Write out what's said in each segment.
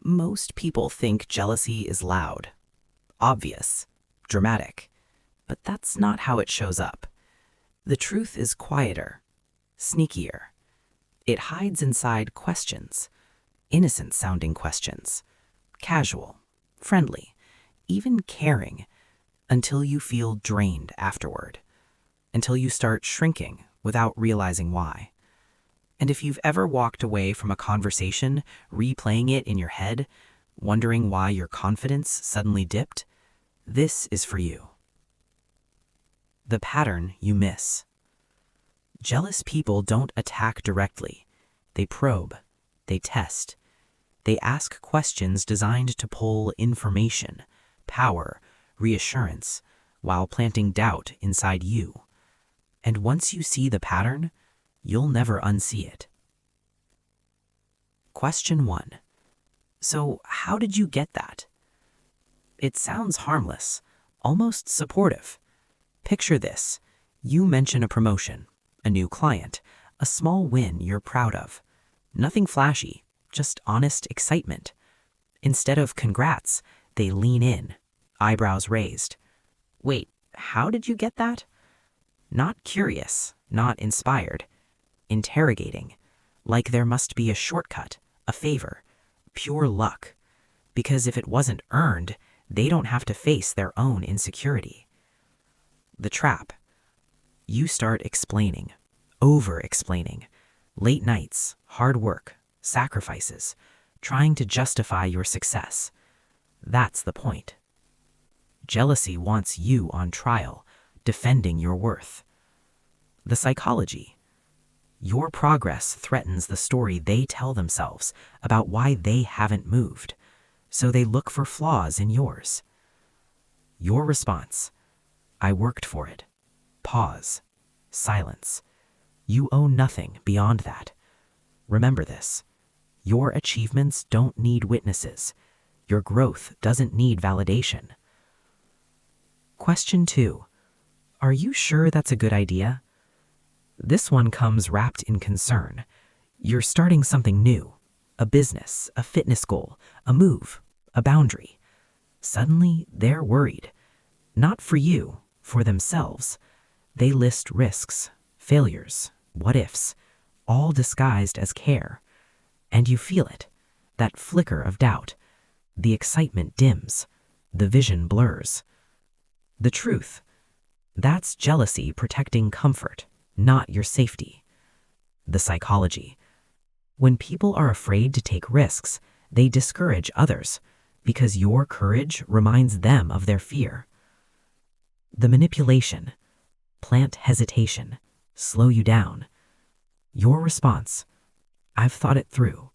Most people think jealousy is loud, obvious, dramatic, but that's not how it shows up. The truth is quieter, sneakier. It hides inside questions, innocent-sounding questions, casual, friendly, even caring, until you feel drained afterward, until you start shrinking without realizing why. And if you've ever walked away from a conversation, replaying it in your head, wondering why your confidence suddenly dipped, this is for you. The pattern you miss. Jealous people don't attack directly. They probe, they test, they ask questions designed to pull information, power, reassurance, while planting doubt inside you. And once you see the pattern, you'll never unsee it. Question 1. So how did you get that? It sounds harmless, almost supportive. Picture this. You mention a promotion, a new client, a small win you're proud of. Nothing flashy, just honest excitement. Instead of congrats, they lean in, eyebrows raised. Wait, how did you get that? Not curious, not inspired. Interrogating, like there must be a shortcut, a favor, pure luck. Because if it wasn't earned, they don't have to face their own insecurity. The trap. You start explaining, over-explaining. Late nights, hard work, sacrifices, trying to justify your success. That's the point. Jealousy wants you on trial, defending your worth. The psychology. Your progress threatens the story they tell themselves about why they haven't moved, so they look for flaws in yours. Your response. I worked for it. Pause. Silence. You own nothing beyond that. Remember this. Your achievements don't need witnesses. Your growth doesn't need validation. Question 2. Are you sure that's a good idea? This one comes wrapped in concern. You're starting something new. A business, a fitness goal, a move, a boundary. Suddenly, they're worried. Not for you, for themselves. They list risks, failures, what-ifs, all disguised as care. And you feel it, that flicker of doubt. The excitement dims, the vision blurs. The truth. That's jealousy protecting comfort, not your safety. The psychology. When people are afraid to take risks, they discourage others because your courage reminds them of their fear. The manipulation. Plant hesitation, slow you down. Your response. I've thought it through.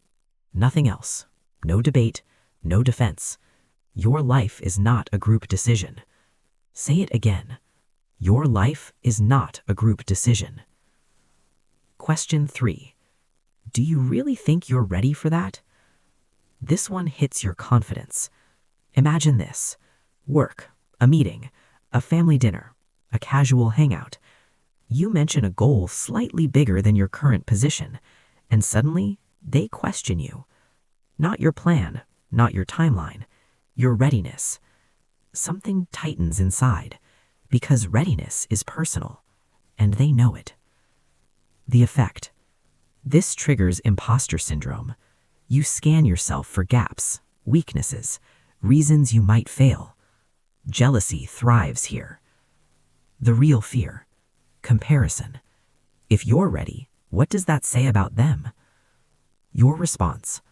Nothing else. No debate, no defense. Your life is not a group decision. Say it again. Your life is not a group decision. Question 3. Do you really think you're ready for that? This one hits your confidence. Imagine this. Work, a meeting, a family dinner, a casual hangout. You mention a goal slightly bigger than your current position, and suddenly they question you. Not your plan, not your timeline, your readiness. Something tightens inside, because readiness is personal, and they know it. The effect. This triggers imposter syndrome. You scan yourself for gaps, weaknesses, reasons you might fail. Jealousy thrives here. The real fear. Comparison. If you're ready, what does that say about them? Your response.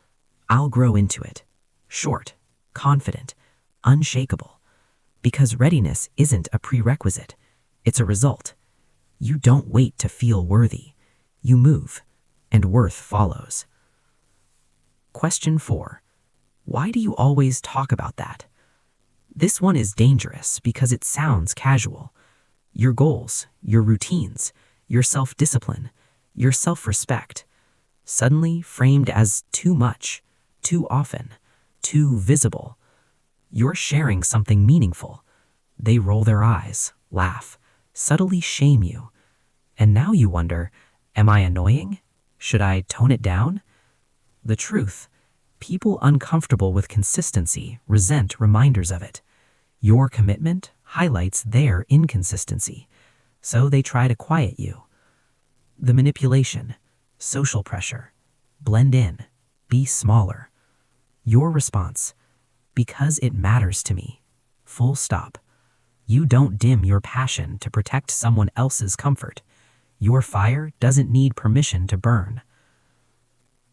I'll grow into it. Short, confident, unshakable. Because readiness isn't a prerequisite, it's a result. You don't wait to feel worthy. You move, and worth follows. Question 4. Why do you always talk about that? This one is dangerous because it sounds casual. Your goals, your routines, your self-discipline, your self-respect, suddenly framed as too much, too often, too visible. You're sharing something meaningful. They roll their eyes, laugh, subtly shame you. And now you wonder, am I annoying? Should I tone it down? The truth, People uncomfortable with consistency resent reminders of it. Your commitment highlights their inconsistency, so they try to quiet you. The manipulation, social pressure, blend in, be smaller. Your response, because it matters to me. Full stop. You don't dim your passion to protect someone else's comfort. Your fire doesn't need permission to burn.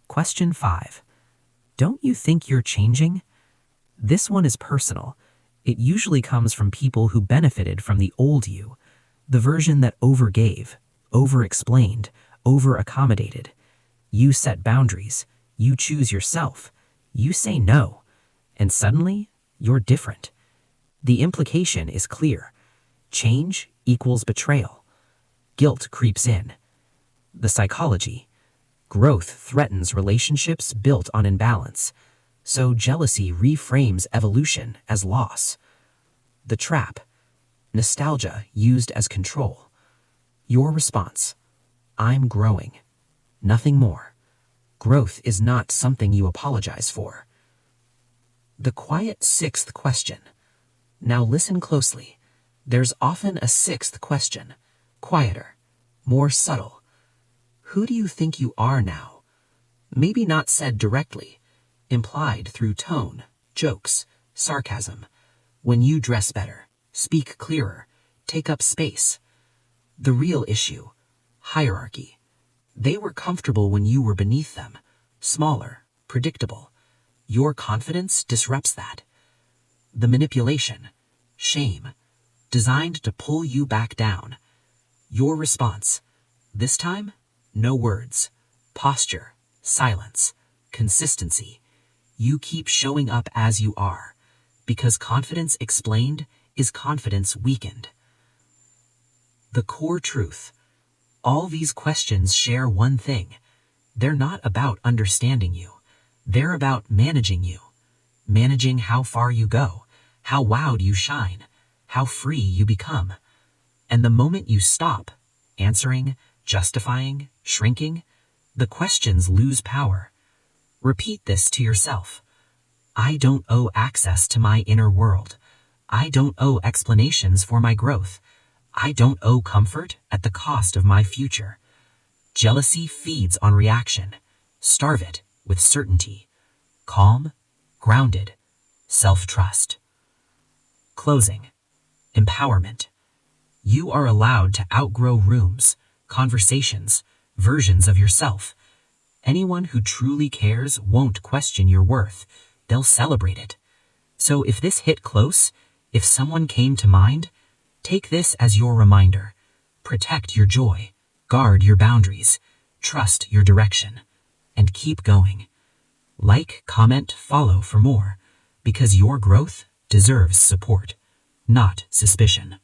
Question 5. Don't you think you're changing? This one is personal. It usually comes from people who benefited from the old you, the version that overgave, over-explained, over-accommodated. You set boundaries. You choose yourself. You say no. And suddenly, you're different. The implication is clear. Change equals betrayal. Guilt creeps in. The psychology. Growth threatens relationships built on imbalance, so jealousy reframes evolution as loss. The trap. Nostalgia used as control. Your response. I'm growing. Nothing more. Growth is not something you apologize for. The quiet 6th question. Now listen closely. There's often a 6th question, quieter, more subtle. Who do you think you are now? Maybe not said directly, implied through tone, jokes, sarcasm. When you dress better, speak clearer, take up space. The real issue, hierarchy. They were comfortable when you were beneath them, smaller, predictable. Your confidence disrupts that. The manipulation, shame, designed to pull you back down. Your response, this time, no words, posture, silence, consistency. You keep showing up as you are, because confidence explained is confidence weakened. The core truth. All these questions share one thing. They're not about understanding you. They're about managing you. Managing how far you go, how wowed you shine, how free you become. And the moment you stop answering, justifying, shrinking, the questions lose power. Repeat this to yourself. I don't owe access to my inner world. I don't owe explanations for my growth. I don't owe comfort at the cost of my future. Jealousy feeds on reaction. Starve it with certainty. Calm, grounded, self-trust. Closing. Empowerment. You are allowed to outgrow rooms, conversations, versions of yourself. Anyone who truly cares won't question your worth. They'll celebrate it. So if this hit close, if someone came to mind, take this as your reminder. Protect your joy, guard your boundaries, trust your direction, and keep going. Like, comment, follow for more, because your growth deserves support, not suspicion.